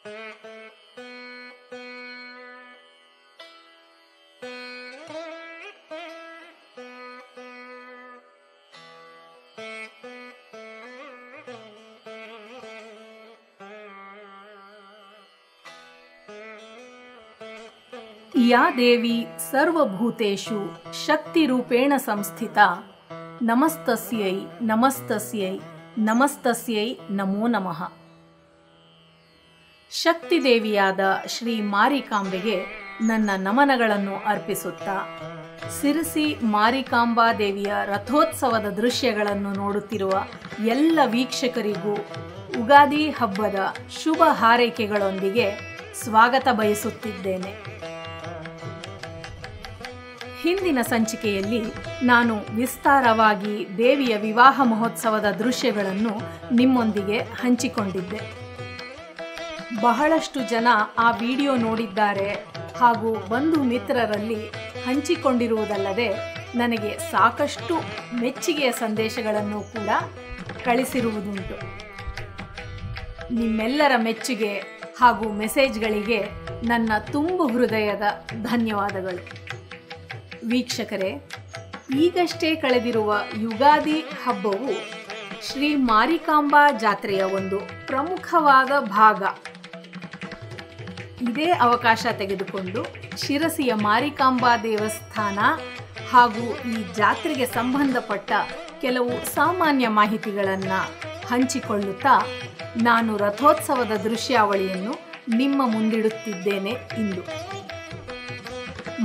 या देवी सर्वभूतेषु शक्तिरूपेण संस्थिता नमस्तस्यै नमस्तस्यै ನಮಸ್ತಸ್ಯೈ ನಮೋ ನಮಃ. ಶಕ್ತಿದೇವಿಯಾದ ಶ್ರೀ ಮಾರಿಕಾಂಬೆಗೆ ನನ್ನ ನಮನಗಳನ್ನು ಅರ್ಪಿಸುತ್ತಾ ಸಿರಸಿ ಮಾರಿಕಾಂಬಾ ದೇವಿಯ ರಥೋತ್ಸವದ ದೃಶ್ಯಗಳನ್ನು ನೋಡುತ್ತಿರುವ ಎಲ್ಲ ವೀಕ್ಷಕರಿಗೂ ಉಗಾದಿ ಹಬ್ಬದ ಶುಭ ಹಾರೈಕೆಗಳೊಂದಿಗೆ ಸ್ವಾಗತ ಬಯಸುತ್ತಿದ್ದೇನೆ. ಹಿಂದಿನ ಸಂಚಿಕೆಯಲ್ಲಿ ನಾನು ವಿಸ್ತಾರವಾಗಿ ದೇವಿಯ ವಿವಾಹ ಮಹೋತ್ಸವದ ದೃಶ್ಯಗಳನ್ನು ನಿಮ್ಮೊಂದಿಗೆ ಹಂಚಿಕೊಂಡಿದ್ದೆ. ಬಹಳಷ್ಟು ಜನ ಆ ವಿಡಿಯೋ ನೋಡಿದ್ದಾರೆ ಹಾಗೂ ಬಂಧು ಮಿತ್ರರಲ್ಲಿ ಹಂಚಿಕೊಂಡಿರುವುದಲ್ಲದೆ ನನಗೆ ಸಾಕಷ್ಟು ಮೆಚ್ಚುಗೆಯ ಸಂದೇಶಗಳನ್ನು ಕೂಡ ಕಳಿಸಿರುವುದುಂಟು. ನಿಮ್ಮೆಲ್ಲರ ಮೆಚ್ಚುಗೆ ಹಾಗೂ ಮೆಸೇಜ್ಗಳಿಗೆ ನನ್ನ ತುಂಬು ಹೃದಯದ ಧನ್ಯವಾದಗಳು. ವೀಕ್ಷಕರೇ, ಈಗಷ್ಟೇ ಕಳೆದಿರುವ ಯುಗಾದಿ ಹಬ್ಬವು ಶ್ರೀ ಮಾರಿಕಾಂಬಾ ಜಾತ್ರೆಯ ಒಂದು ಪ್ರಮುಖವಾದ ಭಾಗ. ಇದೇ ಅವಕಾಶ ತೆಗೆದುಕೊಂಡು ಶಿರಸಿಯ ಮಾರಿಕಾಂಬಾ ದೇವಸ್ಥಾನ ಹಾಗೂ ಈ ಜಾತ್ರೆಗೆ ಸಂಬಂಧಪಟ್ಟ ಕೆಲವು ಸಾಮಾನ್ಯ ಮಾಹಿತಿಗಳನ್ನು ಹಂಚಿಕೊಳ್ಳುತ್ತಾ ನಾನು ರಥೋತ್ಸವದ ದೃಶ್ಯಾವಳಿಯನ್ನು ನಿಮ್ಮ ಮುಂದಿಡುತ್ತಿದ್ದೇನೆ. ಇಂದು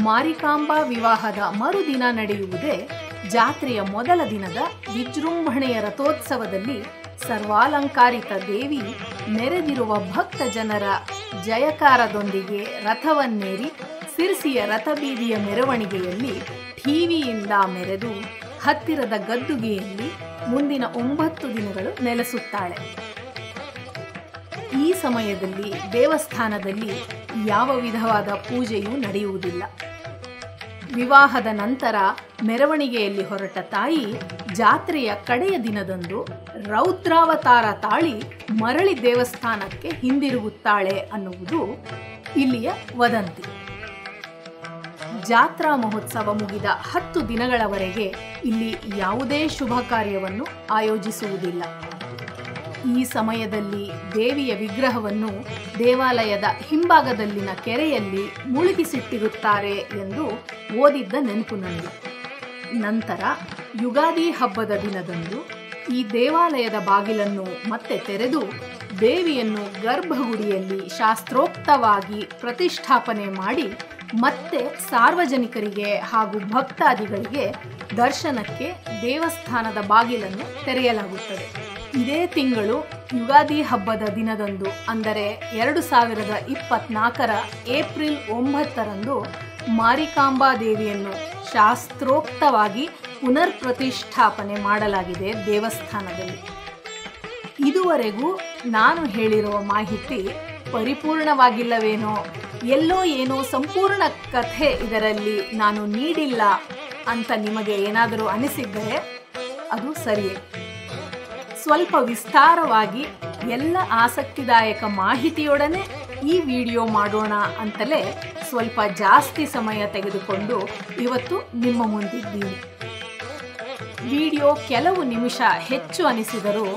ಮಾರಿಕಾಂಬಾ ವಿವಾಹದ ಮರುದಿನ ನಡೆಯುವುದೇ ಜಾತ್ರೆಯ ಮೊದಲ ದಿನದ ವಿಜೃಂಭಣೆಯ ರಥೋತ್ಸವದಲ್ಲಿ ಸರ್ವಾಲಂಕಾರಿತ ದೇವಿ ನೆರೆದಿರುವ ಭಕ್ತ ಜನರ ಜಯಕಾರದೊಂದಿಗೆ ರಥವನ್ನೇರಿ ಸಿರಸಿಯ ರಥಬೀದಿಯ ಮೆರವಣಿಗೆಯಲ್ಲಿ ಠೀವಿಯಿಂದ ಮೆರೆದು ಹತ್ತಿರದ ಗದ್ದುಗೆಯಲ್ಲಿ ಮುಂದಿನ 9 ದಿನಗಳು ನೆಲೆಸುತ್ತಾಳೆ. ಈ ಸಮಯದಲ್ಲಿ ದೇವಸ್ಥಾನದಲ್ಲಿ ಯಾವ ವಿಧವಾದ ಪೂಜೆಯೂ ನಡೆಯುವುದಿಲ್ಲ. ವಿವಾಹದ ನಂತರ ಮೆರವಣಿಗೆಯಲ್ಲಿ ಹೊರಟ ತಾಯಿ ಜಾತ್ರೆಯ ಕಡೆಯ ದಿನದಂದು ರೌದ್ರಾವತಾರ ತಾಳಿ ಮರಳಿ ದೇವಸ್ಥಾನಕ್ಕೆ ಹಿಂದಿರುಗುತ್ತಾಳೆ ಅನ್ನುವುದು ಇಲ್ಲಿಯ ವದಂತಿ. ಜಾತ್ರಾ ಮಹೋತ್ಸವ ಮುಗಿದ 10 ದಿನಗಳವರೆಗೆ ಇಲ್ಲಿ ಯಾವುದೇ ಶುಭ ಕಾರ್ಯವನ್ನು ಆಯೋಜಿಸುವುದಿಲ್ಲ. ಈ ಸಮಯದಲ್ಲಿ ದೇವಿಯ ವಿಗ್ರಹವನ್ನು ದೇವಾಲಯದ ಹಿಂಭಾಗದಲ್ಲಿನ ಕೆರೆಯಲ್ಲಿ ಮುಳುಗಿಸಿಟ್ಟಿರುತ್ತಾರೆ ಎಂದು ಓದಿದ್ದ ನೆನಪು ನನಗೆ. ನಂತರ ಯುಗಾದಿ ಹಬ್ಬದ ದಿನದಂದು ಈ ದೇವಾಲಯದ ಬಾಗಿಲನ್ನು ಮತ್ತೆ ತೆರೆದು ದೇವಿಯನ್ನು ಗರ್ಭಗುಡಿಯಲ್ಲಿ ಶಾಸ್ತ್ರೋಕ್ತವಾಗಿ ಪ್ರತಿಷ್ಠಾಪನೆ ಮಾಡಿ ಮತ್ತೆ ಸಾರ್ವಜನಿಕರಿಗೆ ಹಾಗೂ ಭಕ್ತಾದಿಗಳಿಗೆ ದರ್ಶನಕ್ಕೆ ದೇವಸ್ಥಾನದ ಬಾಗಿಲನ್ನು ತೆರೆಯಲಾಗುತ್ತದೆ. ಇದೇ ತಿಂಗಳು ಯುಗಾದಿ ಹಬ್ಬದ ದಿನದಂದು ಅಂದರೆ 2024ರ ಏಪ್ರಿಲ್ 9ರಂದು ಮಾರಿಕಾಂಬಾ ದೇವಿಯನ್ನು ಶಾಸ್ತ್ರೋಕ್ತವಾಗಿ ಪುನರ್ ಪ್ರತಿಷ್ಠಾಪನೆ ಮಾಡಲಾಗಿದೆ ದೇವಸ್ಥಾನದಲ್ಲಿ. ಇದುವರೆಗೂ ನಾನು ಹೇಳಿರುವ ಮಾಹಿತಿ ಪರಿಪೂರ್ಣವಾಗಿಲ್ಲವೇನೋ, ಎಲ್ಲೋ ಏನೋ ಸಂಪೂರ್ಣ ಕಥೆ ಇದರಲ್ಲಿ ನಾನು ನೀಡಿಲ್ಲ ಅಂತ ನಿಮಗೆ ಏನಾದರೂ ಅನಿಸಿದ್ದರೆ ಅದು ಸರಿಯೇ. ಸ್ವಲ್ಪ ವಿಸ್ತಾರವಾಗಿ ಎಲ್ಲ ಆಸಕ್ತಿದಾಯಕ ಮಾಹಿತಿಯೊಡನೆ ಈ ವಿಡಿಯೋ ಮಾಡೋಣ ಅಂತಲೇ ಸ್ವಲ್ಪ ಜಾಸ್ತಿ ಸಮಯ ತೆಗೆದುಕೊಂಡು ಇವತ್ತು ನಿಮ್ಮ ಮುಂದಿದ್ದೀನಿ. ವಿಡಿಯೋ ಕೆಲವು ನಿಮಿಷ ಹೆಚ್ಚು ಅನಿಸಿದರೂ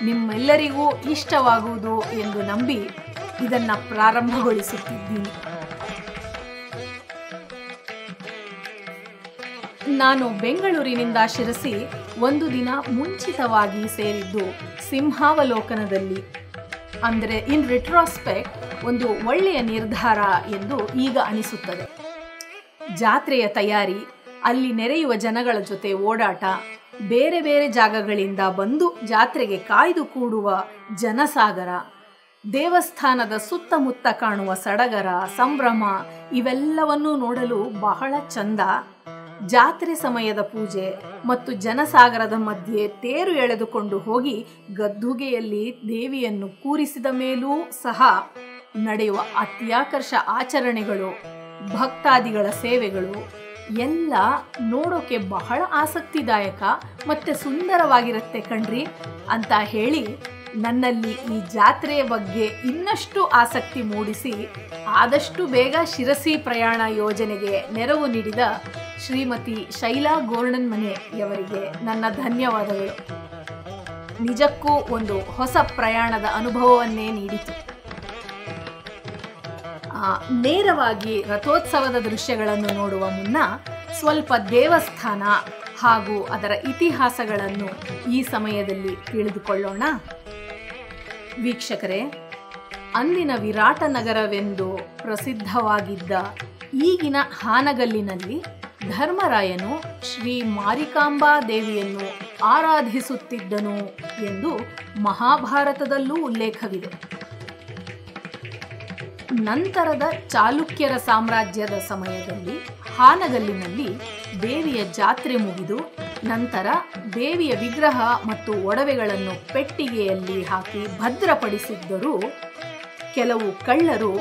ನಿಮ್ಮೆಲ್ಲರಿಗೂ ಇಷ್ಟವಾಗುವುದು ಎಂದು ನಂಬಿ ಇದನ್ನು ಪ್ರಾರಂಭಗೊಳಿಸುತ್ತಿದ್ದೀನಿ. ನಾನು ಬೆಂಗಳೂರಿನಿಂದ ಶಿರಸಿ ಒಂದು ದಿನ ಮುಂಚಿತವಾಗಿ ಸೇರಿದ್ದು ಸಿಂಹಾವಲೋಕನದಲ್ಲಿ. ಅಂದರೆ ಇನ್ ರಿಟ್ರಾಸ್ಪೆಕ್ಟ್ ಒಂದು ಒಳ್ಳೆಯ ನಿರ್ಧಾರ ಎಂದು ಈಗ ಅನಿಸುತ್ತದೆ. ಜಾತ್ರೆಯ ತಯಾರಿ, ಅಲ್ಲಿ ನೆರೆಯುವ ಜನಗಳ ಜೊತೆ ಓಡಾಟ, ಬೇರೆ ಬೇರೆ ಜಾಗಗಳಿಂದ ಬಂದು ಜಾತ್ರೆಗೆ ಕಾಯ್ದು ಕೂಡುವ ಜನಸಾಗರ, ದೇವಸ್ಥಾನದ ಸುತ್ತಮುತ್ತ ಕಾಣುವ ಸಡಗರ, ಸಂಭ್ರಮ ಇವೆಲ್ಲವನ್ನೂ ನೋಡಲು ಬಹಳ ಚಂದ. ಜಾತ್ರೆ ಸಮಯದ ಪೂಜೆ ಮತ್ತು ಜನಸಾಗರದ ಮಧ್ಯೆ ತೇರು ಎಳೆದುಕೊಂಡು ಹೋಗಿ ಗದ್ದುಗೆಯಲ್ಲಿ ದೇವಿಯನ್ನು ಕೂರಿಸಿದ ಮೇಲೂ ಸಹ ನಡೆಯುವ ಅತ್ಯಾಕರ್ಷ ಆಚರಣೆಗಳು, ಭಕ್ತಾದಿಗಳ ಸೇವೆಗಳು ಎಲ್ಲ ನೋಡೋಕೆ ಬಹಳ ಆಸಕ್ತಿದಾಯಕ ಮತ್ತು ಸುಂದರವಾಗಿರುತ್ತೆ ಕಣ್ರಿ ಅಂತ ಹೇಳಿ ನನ್ನಲ್ಲಿ ಈ ಜಾತ್ರೆಯ ಬಗ್ಗೆ ಇನ್ನಷ್ಟು ಆಸಕ್ತಿ ಮೂಡಿಸಿ ಆದಷ್ಟು ಬೇಗ ಶಿರಸಿ ಪ್ರಯಾಣ ಯೋಜನೆಗೆ ನೆರವು ನೀಡಿದ ಶ್ರೀಮತಿ ಶೈಲಾ ಗೋರ್ಡನ್ಮನೆಯವರಿಗೆ ನನ್ನ ಧನ್ಯವಾದಗಳು. ನಿಜಕ್ಕೂ ಒಂದು ಹೊಸ ಪ್ರಯಾಣದ ಅನುಭವವನ್ನೇ ನೀಡಿತು. ನೇರವಾಗಿ ರಥೋತ್ಸವದ ದೃಶ್ಯಗಳನ್ನು ನೋಡುವ ಮುನ್ನ ಸ್ವಲ್ಪ ದೇವಸ್ಥಾನ ಹಾಗೂ ಅದರ ಇತಿಹಾಸಗಳನ್ನು ಈ ಸಮಯದಲ್ಲಿ ತಿಳಿದುಕೊಳ್ಳೋಣ. ವೀಕ್ಷಕರೇ, ಅಂದಿನ ವಿರಾಟನಗರವೆಂದು ಪ್ರಸಿದ್ಧವಾಗಿದ್ದ ಈಗಿನ ಹಾನಗಲ್ಲಿನಲ್ಲಿ ಧರ್ಮರಾಯನು ಶ್ರೀ ಮಾರಿಕಾಂಬಾ ದೇವಿಯನ್ನು ಆರಾಧಿಸುತ್ತಿದ್ದನು ಎಂದು ಮಹಾಭಾರತದಲ್ಲೂ ಉಲ್ಲೇಖವಿದೆ. ನಂತರದ ಚಾಲುಕ್ಯರ ಸಾಮ್ರಾಜ್ಯದ ಸಮಯದಲ್ಲಿ ಹಾನಗಲ್ಲಿನಲ್ಲಿ ದೇವಿಯ ಜಾತ್ರೆ ಮುಗಿದು ನಂತರ ದೇವಿಯ ವಿಗ್ರಹ ಮತ್ತು ಒಡವೆಗಳನ್ನು ಪೆಟ್ಟಿಗೆಯಲ್ಲಿ ಹಾಕಿ ಭದ್ರಪಡಿಸಿದ್ದರೂ ಕೆಲವು ಕಳ್ಳರು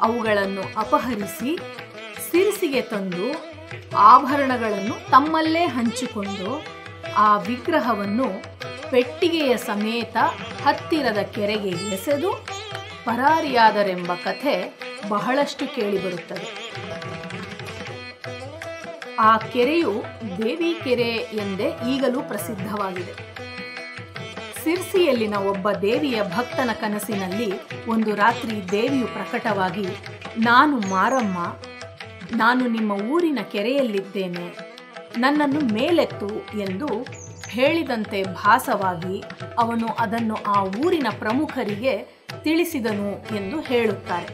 ಅವುಗಳನ್ನು ಅಪಹರಿಸಿ ಸಿರಿಸಿಗೆ ತಂದು ಆಭರಣಗಳನ್ನು ತಮ್ಮಲ್ಲೇ ಹಂಚಿಕೊಂಡು ಆ ವಿಗ್ರಹವನ್ನು ಪೆಟ್ಟಿಗೆಯ ಸಮೇತ ಹತ್ತಿರದ ಕೆರೆಗೆ ಎಸೆದು ಪರಾರಿಯಾದರೆಂಬ ಕಥೆ ಬಹಳಷ್ಟು ಕೇಳಿಬರುತ್ತದೆ. ಆ ಕೆರೆಯು ದೇವಿ ಕೆರೆ ಎಂದೇ ಈಗಲೂ ಪ್ರಸಿದ್ಧವಾಗಿದೆ. ಸಿರ್ಸಿಯಲ್ಲಿನ ಒಬ್ಬ ದೇವಿಯ ಭಕ್ತನ ಕನಸಿನಲ್ಲಿ ಒಂದು ರಾತ್ರಿ ದೇವಿಯು ಪ್ರಕಟವಾಗಿ, ನಾನು ಮಾರಮ್ಮ, ನಾನು ನಿಮ್ಮ ಊರಿನ ಕೆರೆಯಲ್ಲಿದ್ದೇನೆ, ನನ್ನನ್ನು ಮೇಲೆತ್ತು ಎಂದು ಹೇಳಿದಂತೆ ಭಾಸವಾಗಿ ಅವನು ಅದನ್ನು ಆ ಊರಿನ ಪ್ರಮುಖರಿಗೆ ತಿಳಿಸಿದನು ಎಂದು ಹೇಳುತ್ತಾರೆ.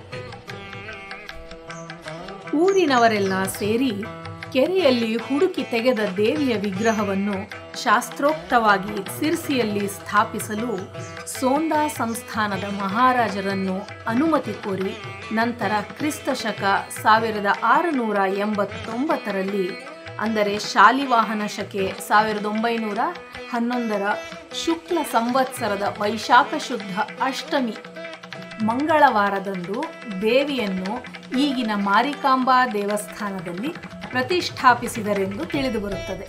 ಊರಿನವರೆಲ್ಲ ಸೇರಿ ಕೆರೆಯಲ್ಲಿ ಹುಡುಕಿ ತೆಗೆದ ದೇವಿಯ ವಿಗ್ರಹವನ್ನು ಶಾಸ್ತ್ರೋಕ್ತವಾಗಿ ಸಿರ್ಸಿಯಲ್ಲಿ ಸ್ಥಾಪಿಸಲು ಸೋಂದಾ ಸಂಸ್ಥಾನದ ಮಹಾರಾಜರನ್ನು ಅನುಮತಿ ಕೋರಿ ನಂತರ ಕ್ರಿಸ್ತಶಕ 1689ರಲ್ಲಿ ಅಂದರೆ ಶಾಲಿವಾಹನ ಶಕೆ 1911 ಶುಕ್ಲ ಸಂವತ್ಸರದ ವೈಶಾಖ ಶುದ್ಧ ಅಷ್ಟಮಿ ಮಂಗಳವಾರದಂದು ದೇವಿಯನ್ನು ಈಗಿನ ಮಾರಿಕಾಂಬಾ ದೇವಸ್ಥಾನದಲ್ಲಿ ಪ್ರತಿಷ್ಠಾಪಿಸಿದರೆಂದು ತಿಳಿದುಬರುತ್ತದೆ.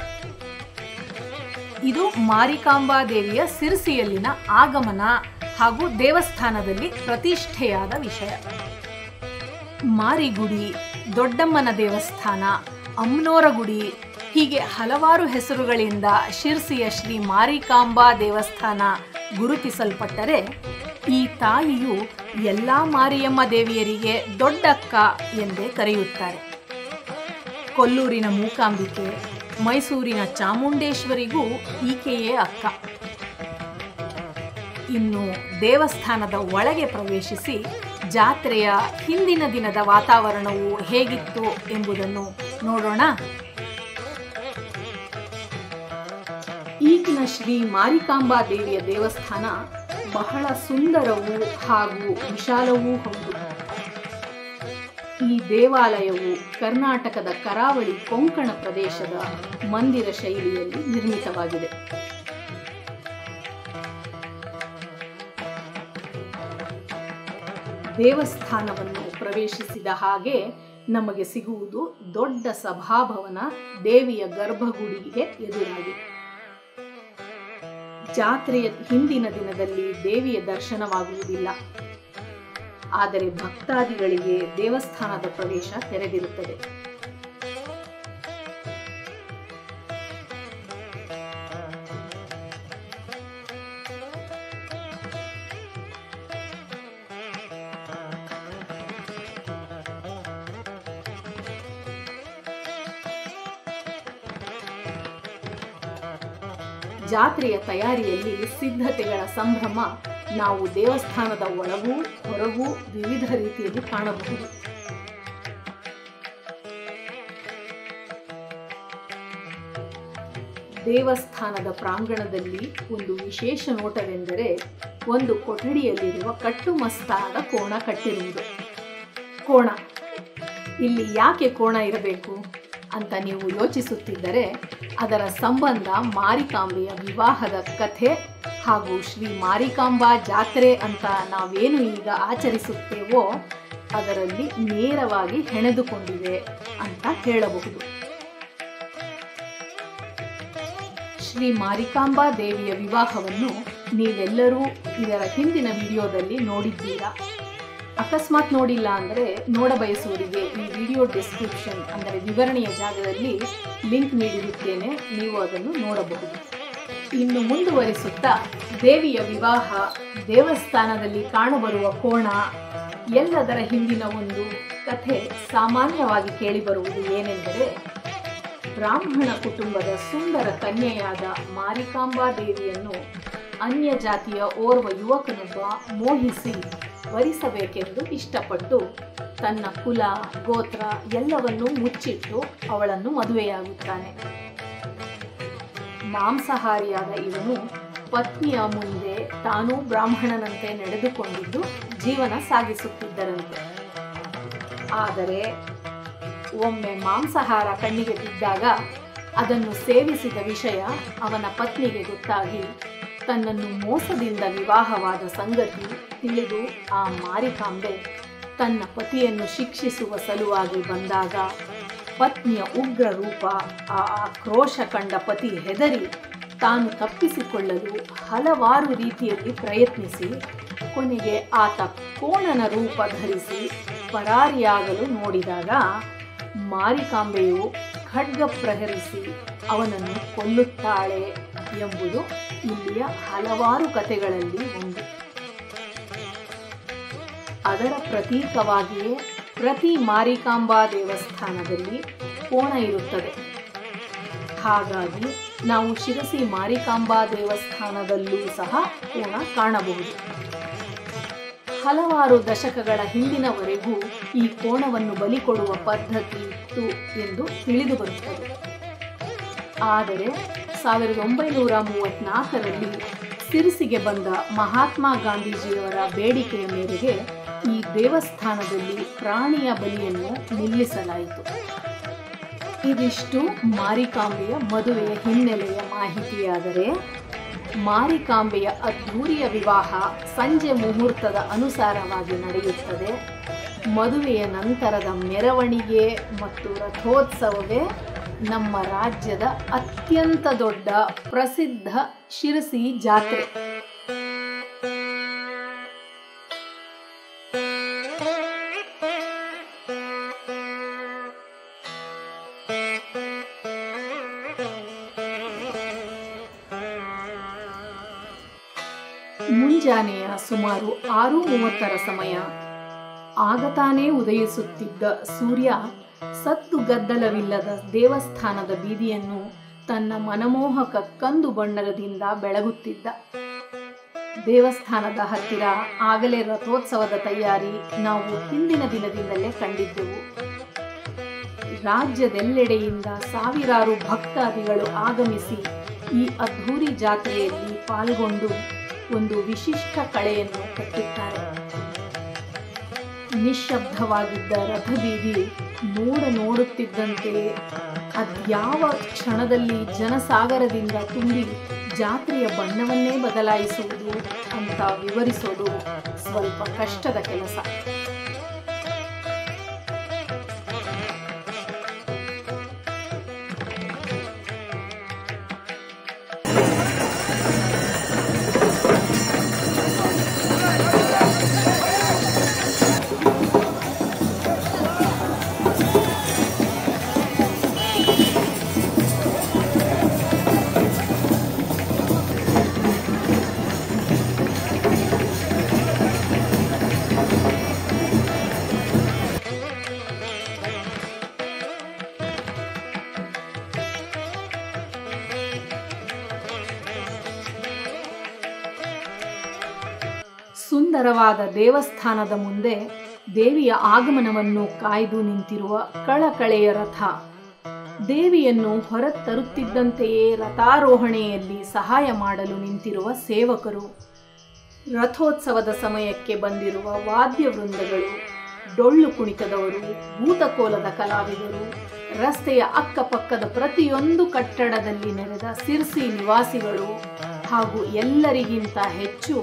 ಇದು ಮಾರಿಕಾಂಬಾ ದೇವಿಯ ಸಿರ್ಸಿಯಲ್ಲಿನ ಆಗಮನ ಹಾಗೂ ದೇವಸ್ಥಾನದಲ್ಲಿ ಪ್ರತಿಷ್ಠೆಯಾದ ವಿಷಯ. ಮಾರಿಗುಡಿ, ದೊಡ್ಡಮ್ಮನ ದೇವಸ್ಥಾನ, ಅಮ್ನೋರ ಗುಡಿ ಹೀಗೆ ಹಲವಾರು ಹೆಸರುಗಳಿಂದ ಶಿರ್ಸಿಯ ಶ್ರೀ ಮಾರಿಕಾಂಬಾ ದೇವಸ್ಥಾನ ಗುರುತಿಸಲ್ಪಟ್ಟರೆ ಈ ತಾಯಿಯು ಎಲ್ಲ ಮಾರಿಯಮ್ಮ ದೇವಿಯರಿಗೆ ದೊಡ್ಡಕ್ಕ ಎಂದೇ ಕರೆಯುತ್ತಾರೆ. ಕೊಲ್ಲೂರಿನ ಮೂಕಾಂಬಿಕೆ, ಮೈಸೂರಿನ ಚಾಮುಂಡೇಶ್ವರಿಗೂ ಈಕೆಯೇ ಅಕ್ಕ. ಇನ್ನು ದೇವಸ್ಥಾನದ ಒಳಗೆ ಪ್ರವೇಶಿಸಿ ಜಾತ್ರೆಯ ಹಿಂದಿನ ದಿನದ ವಾತಾವರಣವು ಹೇಗಿತ್ತು ಎಂಬುದನ್ನು ನೋಡೋಣ. ಈಗಿನ ಶ್ರೀ ಮಾರಿಕಾಂಬಾ ದೇವಿಯ ದೇವಸ್ಥಾನ ಬಹಳ ಸುಂದರವೂ ಹಾಗೂ ವಿಶಾಲವೂ ಹೌದು. ಈ ದೇವಾಲಯವು ಕರ್ನಾಟಕದ ಕರಾವಳಿ ಕೊಂಕಣ ಪ್ರದೇಶದ ಮಂದಿರ ಶೈಲಿಯಲ್ಲಿ ನಿರ್ಮಿತವಾಗಿದೆ. ದೇವಸ್ಥಾನವನ್ನು ಪ್ರವೇಶಿಸಿದ ಹಾಗೆ ನಮಗೆ ಸಿಗುವುದು ದೊಡ್ಡ ಸಭಾಭವನ ದೇವಿಯ ಗರ್ಭಗುಡಿಗೆ ಎದುರಾಗಿ. ಜಾತ್ರೆಯ ಹಿಂದಿನ ದಿನದಲ್ಲಿ ದೇವಿಯ ದರ್ಶನವಾಗುವುದಿಲ್ಲ, ಆದರೆ ಭಕ್ತಾದಿಗಳಿಗೆ ದೇವಸ್ಥಾನದ ಪ್ರವೇಶ ತೆರೆದಿರುತ್ತದೆ. ಜಾತ್ರೆಯ ತಯಾರಿಯಲ್ಲಿ ಸಿದ್ಧತೆಗಳ ಸಂಭ್ರಮ ನಾವು ದೇವಸ್ಥಾನದ ಒಳಗೂ ಹೊರಗೂ ವಿವಿಧ ರೀತಿಯಲ್ಲಿ ಕಾಣಬಹುದು. ದೇವಸ್ಥಾನದ ಪ್ರಾಂಗಣದಲ್ಲಿ ಒಂದು ವಿಶೇಷ ನೋಟವೆಂದರೆ ಒಂದು ಕೊಠಡಿಯಲ್ಲಿರುವ ಕಟ್ಟುಮಸ್ತಾದ ಕೋಣ ಕಟ್ಟಿರುವುದು. ಕೋಣ, ಇಲ್ಲಿ ಯಾಕೆ ಕೋಣ ಇರಬೇಕು ಅಂತ ನೀವು ಯೋಚಿಸುತ್ತಿದ್ದರೆ ಅದರ ಸಂಬಂಧ ಮಾರಿಕಾಂಬೆಯ ವಿವಾಹದ ಕಥೆ ಹಾಗೂ ಶ್ರೀ ಮಾರಿಕಾಂಬಾ ಜಾತ್ರೆ ಅಂತ ನಾವೇನು ಈಗ ಆಚರಿಸುತ್ತೇವೋ ಅದರಲ್ಲಿ ನೇರವಾಗಿ ಹೆಣೆದುಕೊಂಡಿವೆ ಅಂತ ಹೇಳಬಹುದು. ಶ್ರೀ ಮಾರಿಕಾಂಬಾ ದೇವಿಯ ವಿವಾಹವನ್ನು ನೀವೆಲ್ಲರೂ ಇದರ ಹಿಂದಿನ ವಿಡಿಯೋದಲ್ಲಿ ನೋಡಿದ್ದೀರಾ. ಅಕಸ್ಮಾತ್ ನೋಡಿಲ್ಲ ಅಂದರೆ ನೋಡಬಯಸುವವರಿಗೆ ಈ ವಿಡಿಯೋ ಡಿಸ್ಕ್ರಿಪ್ಷನ್ ಅಂದರೆ ವಿವರಣೆಯ ಜಾಗದಲ್ಲಿ ಲಿಂಕ್ ನೀಡಿರುತ್ತೇನೆ, ನೀವು ಅದನ್ನು ನೋಡಬಹುದು. ಇನ್ನು ಮುಂದುವರಿಸುತ್ತಾ ದೇವಿಯ ವಿವಾಹ, ದೇವಸ್ಥಾನದಲ್ಲಿ ಕಾಣಬರುವ ಕೋಣ ಎಲ್ಲದರ ಹಿಂದಿನ ಒಂದು ಕಥೆ ಸಾಮಾನ್ಯವಾಗಿ ಕೇಳಿಬರುವುದು ಏನೆಂದರೆ, ಬ್ರಾಹ್ಮಣ ಕುಟುಂಬದ ಸುಂದರ ಕನ್ಯೆಯಾದ ಮಾರಿಕಾಂಬಾ ದೇವಿಯನ್ನು ಅನ್ಯ ಜಾತಿಯ ಓರ್ವ ಯುವಕನೊಬ್ಬ ಮೋಹಿಸಿ ವರಿಸಬೇಕೆಂದು ಇಷ್ಟಪಟ್ಟು ತನ್ನ ಕುಲ ಗೋತ್ರ ಎಲ್ಲವನ್ನೂ ಮುಚ್ಚಿಟ್ಟು ಅವಳನ್ನು ಮದುವೆಯಾಗುತ್ತಾನೆ. ಮಾಂಸಾಹಾರಿಯಾದ ಇವನು ಪತ್ನಿಯ ಮುಂದೆ ತಾನೂ ಬ್ರಾಹ್ಮಣನಂತೆ ನಡೆದುಕೊಂಡಿದ್ದು ಜೀವನ ಸಾಗಿಸುತ್ತಿದ್ದರಂತೆ. ಆದರೆ ಒಮ್ಮೆ ಮಾಂಸಾಹಾರ ಕಣ್ಣಿಗೆ ಬಿದ್ದಾಗ ಅದನ್ನು ಸೇವಿಸಿದ ವಿಷಯ ಅವನ ಪತ್ನಿಗೆ ಗೊತ್ತಾಗಿ ತನ್ನನ್ನು ಮೋಸದಿಂದ ವಿವಾಹವಾದ ಸಂಗತಿ ತಿಳಿದು ಆ ಮಾರಿಕಾಂಬೆ ತನ್ನ ಪತಿಯನ್ನು ಶಿಕ್ಷಿಸುವ ಸಲುವಾಗಿ ಬಂದಾಗ ಪತ್ನಿಯ ಉಗ್ರ ರೂಪ, ಆ ಆಕ್ರೋಶ ಕಂಡ ಪತಿ ಹೆದರಿ ತಾನು ತಪ್ಪಿಸಿಕೊಳ್ಳಲು ಹಲವಾರು ರೀತಿಯಲ್ಲಿ ಪ್ರಯತ್ನಿಸಿ ಕೊನೆಗೆ ಆತ ಕೋಣನ ರೂಪ ಧರಿಸಿ ಪರಾರಿಯಾಗಲು ನೋಡಿದಾಗ ಮಾರಿಕಾಂಬೆಯು ಖಡ್ಗ ಪ್ರಹರಿಸಿ ಅವನನ್ನು ಕೊಲ್ಲುತ್ತಾಳೆ ಎಂಬುದು ಇಲ್ಲಿಯ ಹಲವಾರು ಕಥೆಗಳಲ್ಲಿ ಒಂದು. ಅದರ ಪ್ರತೀಕವಾಗಿಯೇ ಪ್ರತಿ ಮಾರಿಕಾಂಬಾ ದೇವಸ್ಥಾನದಲ್ಲಿ ಕೋಣ ಇರುತ್ತದೆ. ಹಾಗಾಗಿ ನಾವು ಶಿರಸಿ ಮಾರಿಕಾಂಬಾ ದೇವಸ್ಥಾನದಲ್ಲೂ ಸಹ ಕೋಣ ಕಾಣಬಹುದು. ಹಲವಾರು ದಶಕಗಳ ಹಿಂದಿನವರೆಗೂ ಈ ಕೋಣವನ್ನು ಬಲಿ ಕೊಡುವ ಪದ್ಧತಿ ಇತ್ತು ಎಂದು ತಿಳಿದು ಬರುತ್ತದೆ. ಆದರೆ 1934ರಲ್ಲಿ ಸಿರಸಿಗೆ ಬಂದ ಮಹಾತ್ಮ ಗಾಂಧೀಜಿಯವರ ಬೇಡಿಕೆಯ ಮೇರೆಗೆ ಈ ದೇವಸ್ಥಾನದಲ್ಲಿ ಪ್ರಾಣಿಯ ಬಲಿಯನ್ನು ನಿಲ್ಲಿಸಲಾಯಿತು. ಇದಿಷ್ಟು ಮಾರಿಕಾಂಬೆಯ ಮದುವೆಯ ಹಿನ್ನೆಲೆಯ ಮಾಹಿತಿಯಾದರೆ, ಮಾರಿಕಾಂಬೆಯ ಅದ್ಧೂರಿಯ ವಿವಾಹ ಸಂಜೆ ಮುಹೂರ್ತದ ಅನುಸಾರವಾಗಿ ನಡೆಯುತ್ತದೆ. ಮದುವೆಯ ನಂತರದ ಮೆರವಣಿಗೆ ಮತ್ತು ರಥೋತ್ಸವವೇ ನಮ್ಮ ರಾಜ್ಯದ ಅತ್ಯಂತ ದೊಡ್ಡ ಪ್ರಸಿದ್ಧ ಶಿರಸಿ ಜಾತ್ರೆ. ಮುಂಜಾನೆಯ ಸುಮಾರು 6:30 ಸಮಯ. ಆಗತಾನೇ ಉದಯಿಸುತ್ತಿದ್ದ ಸೂರ್ಯ ಸದ್ದು ಗದ್ದಲವಿಲ್ಲದ ದೇವಸ್ಥಾನದ ಬೀದಿಯನ್ನು ತನ್ನ ಮನಮೋಹಕ ಕಂದು ಬಣ್ಣದಿಂದ ಬೆಳಗುತ್ತಿದ್ದ. ದೇವಸ್ಥಾನದ ಹತ್ತಿರ ಆಗಲೇ ರಥೋತ್ಸವದ ತಯಾರಿ ನಾವು ಹಿಂದಿನ ದಿನದಿಂದಲೇ ಕಂಡಿದ್ದೆವು. ರಾಜ್ಯದೆಲ್ಲೆಡೆಯಿಂದ ಸಾವಿರಾರು ಭಕ್ತಾದಿಗಳು ಆಗಮಿಸಿ ಈ ಅದ್ಧೂರಿ ಜಾತ್ರೆಯಲ್ಲಿ ಪಾಲ್ಗೊಂಡು ಒಂದು ವಿಶಿಷ್ಟ ಕಳೆಯನ್ನು ಕಟ್ಟುತ್ತಾರೆ. ನಿಶ್ಶಬ್ದವಾಗಿದ್ದ ರಥಬೀದಿ ನೋಡುತ್ತಿದ್ದಂತೆ ಅದ್ಯಾವ ಕ್ಷಣದಲ್ಲಿ ಜನಸಾಗರದಿಂದ ತುಂಬಿ ಜಾತ್ರೆಯ ಬಣ್ಣವನ್ನೇ ಬದಲಾಯಿಸುವುದು ಅಂತ ವಿವರಿಸೋದು ಸ್ವಲ್ಪ ಕಷ್ಟದ ಕೆಲಸ. ಸುಂದರವಾದ ದೇವಸ್ಥಾನದ ಮುಂದೆ ದೇವಿಯ ಆಗಮನವನ್ನು ಕಾಯ್ದು ನಿಂತಿರುವ ಕಳಕಳೆಯ ರಥ, ದೇವಿಯನ್ನು ಹೊರತರುತ್ತಿದ್ದಂತೆಯೇ ರಥಾರೋಹಣೆಯಲ್ಲಿ ಸಹಾಯ ಮಾಡಲು ನಿಂತಿರುವ ಸೇವಕರು, ರಥೋತ್ಸವದ ಸಮಯಕ್ಕೆ ಬಂದಿರುವ ವಾದ್ಯ ವೃಂದಗಳು, ಡೊಳ್ಳು ಕುಣಿತದವರು, ಭೂತಕೋಲದ ಕಲಾವಿದರು, ರಸ್ತೆಯ ಅಕ್ಕಪಕ್ಕದ ಪ್ರತಿಯೊಂದು ಕಟ್ಟಡದಲ್ಲಿ ನೆರೆದ ಸಿರ್ಸಿ ನಿವಾಸಿಗಳು ಹಾಗೂ ಎಲ್ಲರಿಗಿಂತ ಹೆಚ್ಚು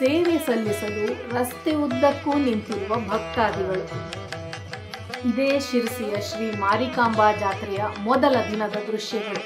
ಸೇವೆ ಸಲ್ಲಿಸಲು ರಸ್ತೆ ಉದ್ದಕ್ಕೂ ನಿಂತಿರುವ ಭಕ್ತಾದಿಗಳು. ಇದೇ ಶಿರಸಿಯ ಶ್ರೀ ಮಾರಿಕಾಂಬಾ ಜಾತ್ರೆಯ ಮೊದಲ ದಿನದ ದೃಶ್ಯಗಳು.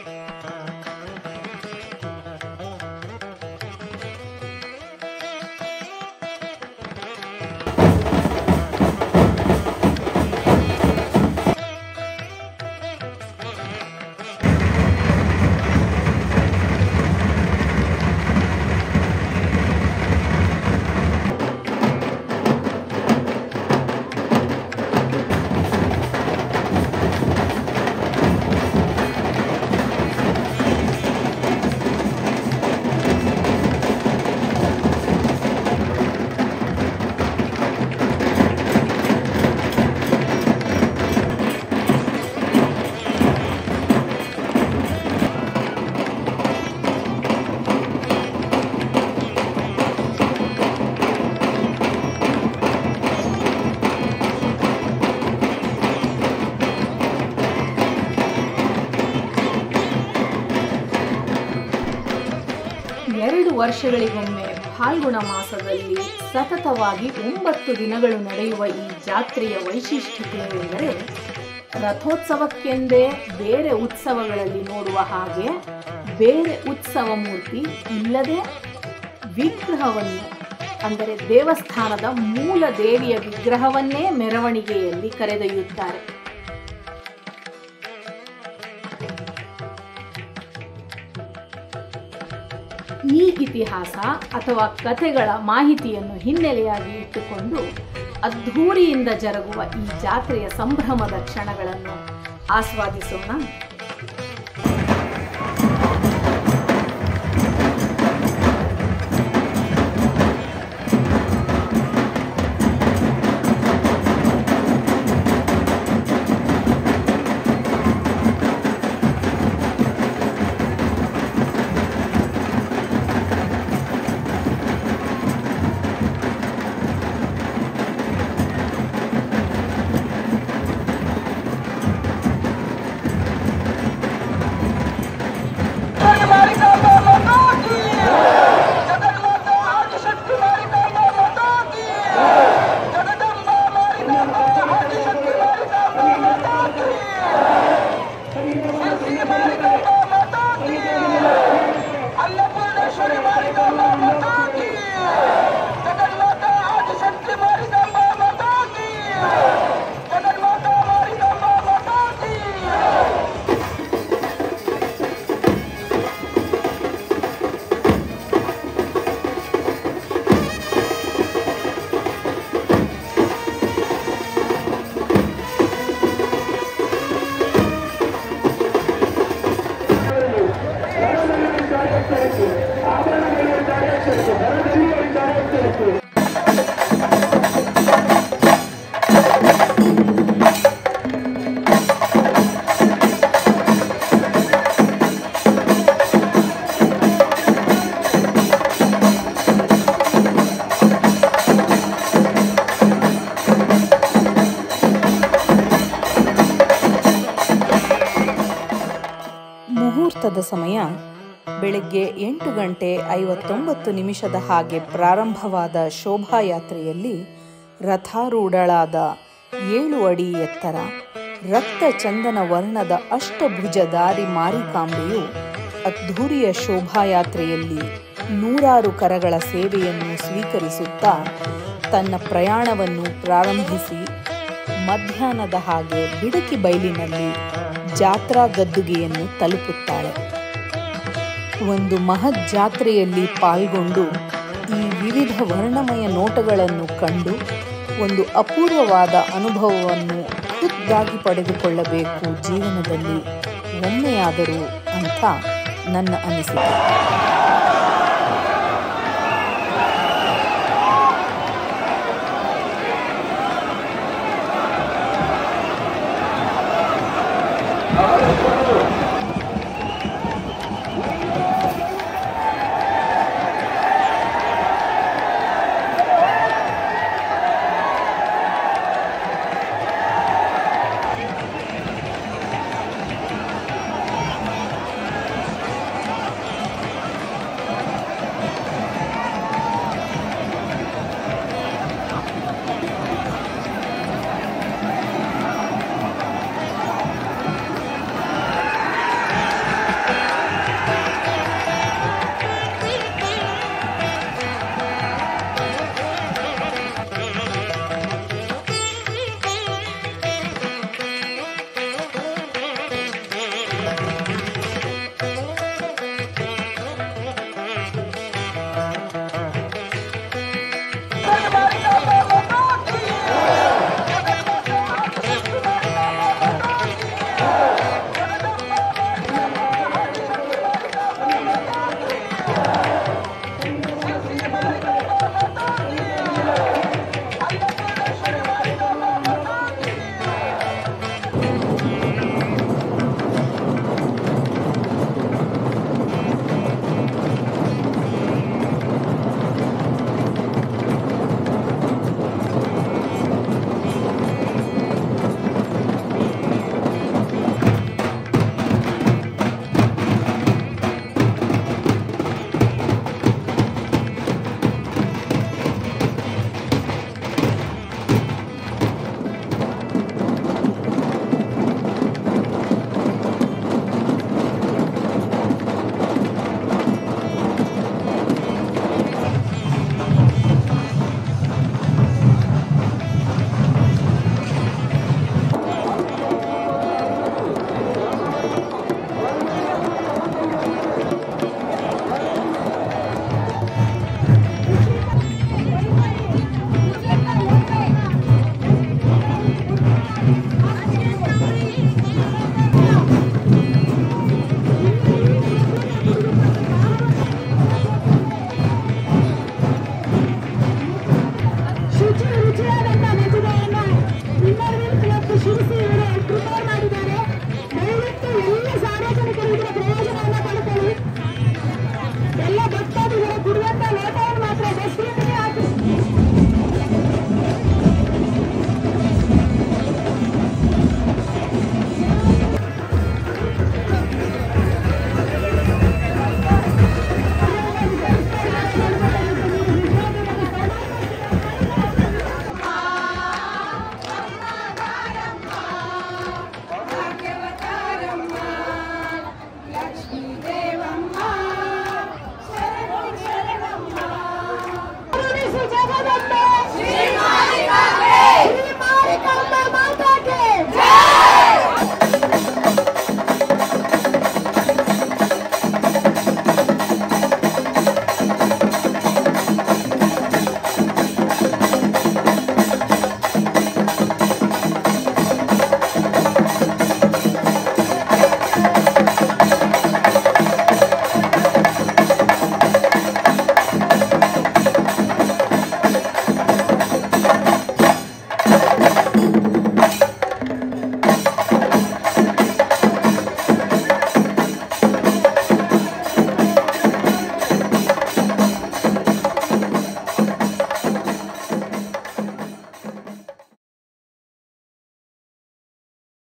ವರ್ಷಗಳಿಗೊಮ್ಮೆ ಫಾಲ್ಗುಣ ಮಾಸದಲ್ಲಿ ಸತತವಾಗಿ 9 ದಿನಗಳು ನಡೆಯುವ ಈ ಜಾತ್ರೆಯ ವೈಶಿಷ್ಟ್ಯತೆಯೆಂದರೆ ರಥೋತ್ಸವಕ್ಕೆಂದೇ ಬೇರೆ ಉತ್ಸವಗಳಲ್ಲಿ ನೋಡುವ ಹಾಗೆ ಬೇರೆ ಉತ್ಸವ ಮೂರ್ತಿ ಇಲ್ಲದೆ ವಿಗ್ರಹವನ್ನು, ಅಂದರೆ ದೇವಸ್ಥಾನದ ಮೂಲ ದೇವಿಯ ವಿಗ್ರಹವನ್ನೇ ಮೆರವಣಿಗೆಯಲ್ಲಿ ಕರೆದೊಯ್ಯುತ್ತಾರೆ. ಈ ಇತಿಹಾಸ ಅಥವಾ ಕಥೆಗಳ ಮಾಹಿತಿಯನ್ನು ಹಿನ್ನೆಲೆಯಾಗಿ ಇಟ್ಟುಕೊಂಡು ಅದ್ಧೂರಿಯಿಂದ ಜರುಗುವ ಈ ಜಾತ್ರೆಯ ಸಂಭ್ರಮದ ಕ್ಷಣಗಳನ್ನು ಆಸ್ವಾದಿಸೋಣ. ಮುಹೂರ್ತದ ಸಮಯ ಬೆಳಗ್ಗೆ 8:59 ಹಾಗೆ ಪ್ರಾರಂಭವಾದ ಶೋಭಾಯಾತ್ರೆಯಲ್ಲಿ ರಥಾರೂಢಳಾದ 7 ಅಡಿ ಎತ್ತರ ರಕ್ತ ಚಂದನ ವರ್ಣದ ಅಷ್ಟಭುಜಧಾರಿ ಮಾರಿಕಾಂಬೆಯು ಅದ್ಧೂರಿಯ ಶೋಭಾಯಾತ್ರೆಯಲ್ಲಿ 100 ಕರಗಳ ಸೇವೆಯನ್ನು ಸ್ವೀಕರಿಸುತ್ತಾ ತನ್ನ ಪ್ರಯಾಣವನ್ನು ಪ್ರಾರಂಭಿಸಿ ಮಧ್ಯಾಹ್ನದ ಹಾಗೆ ಬಿಡಕಿ ಬೈಲಿನಲ್ಲಿ ಜಾತ್ರಾ ಗದ್ದುಗೆಯನ್ನು ತಲುಪುತ್ತಾಳೆ. ಒಂದು ಮಹತ್ ಜಾತ್ರೆಯಲ್ಲಿ ಪಾಲ್ಗೊಂಡು ಈ ವಿವಿಧ ವರ್ಣಮಯ ನೋಟಗಳನ್ನು ಕಂಡು ಒಂದು ಅಪೂರ್ವವಾದ ಅನುಭವವನ್ನು ಖುದ್ದಾಗಿ ಪಡೆದುಕೊಳ್ಳಬೇಕು ಜೀವನದಲ್ಲಿ ಒಮ್ಮೆಯಾದರೂ ಅಂತ ನನ್ನ ಅನಿಸಿಕೆ.